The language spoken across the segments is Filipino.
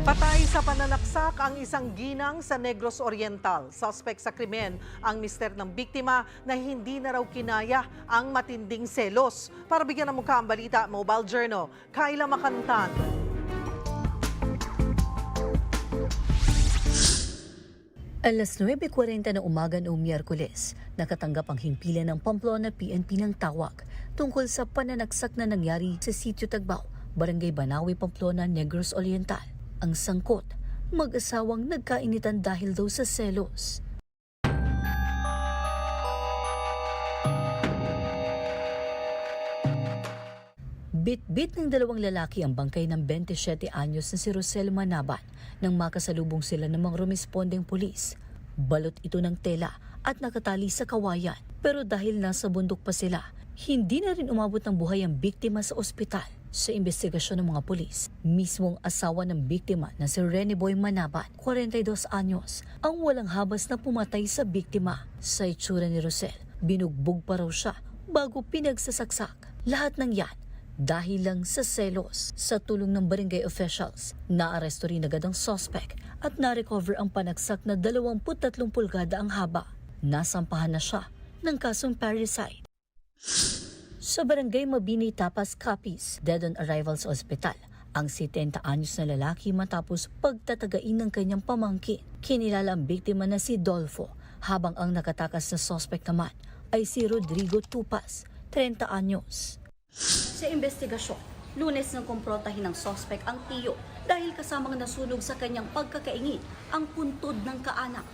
Patay sa pananaksak ang isang ginang sa Negros Oriental. Suspect sa krimen ang mister ng biktima na hindi na raw kinaya ang matinding selos. Para bigyan ng mukha ang balita, Mobile Journal, Kayla Makantan. Alas 9:40 ng umaga noong Miyerkules, nakatanggap ang himpilan ng Pamplona PNP ng tawag tungkol sa pananaksak na nangyari sa Sitio Tagbao, Barangay Banawe, Pamplona, Negros Oriental. Ang sangkot, mag-asawang nagkainitan dahil daw sa selos. Bit-bit ng dalawang lalaki ang bangkay ng 27 anyos na si Rosel Manaban nang makasalubong sila ng mga rumespondeng pulis. Balot ito ng tela at nakatali sa kawayan. Pero dahil nasa bundok pa sila, hindi na rin umabot ng buhay ang biktima sa ospital. Sa investigasyon ng mga pulis, mismong asawa ng biktima na si Rene Boy Manaban, 42 anyos, ang walang habas na pumatay sa biktima. Sa itsura ni Rosel, binugbog pa raw siya bago pinagsasaksak. Lahat ng yan dahil lang sa selos. Sa tulong ng barangay officials, naaresto rin agad ang suspect at na-recover ang panagsak na 23 pulgada ang haba. Nasampahan na siya ng kasong parricide. Sa barangay Mabini, Tapas, Capiz, dead on arrival sa ospital ang 70 anyos na lalaki matapos pagtatagain ng kanyang pamangkin. Kinilala ang biktima na si Dolfo, habang ang nakatakas na suspect naman ay si Rodrigo Tupas, 30 anyos. Sa investigasyon, Lunes nang kumprontahin ng suspect ang tiyo dahil kasamang nasunog sa kanyang pagkakaingin ang puntod ng kaanak.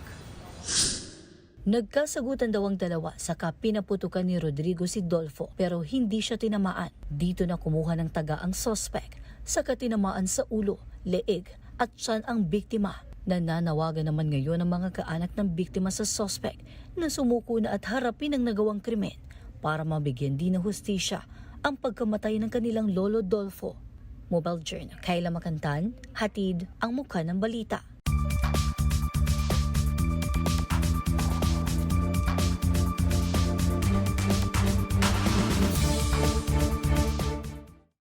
Nagkasagutan daw ang dalawa saka pinaputukan ni Rodrigo si Dolfo pero hindi siya tinamaan. Dito na kumuha ng taga ang suspect saka tinamaan sa ulo, leeg at tiyan ang biktima. Nananawagan naman ngayon ang mga kaanak ng biktima sa suspect na sumuko na at harapin ang nagawang krimen para mabigyan din ng hustisya ang pagkamatay ng kanilang lolo Dolfo. Mobile Journal, Kayla Makantan, hatid ang mukha ng balita.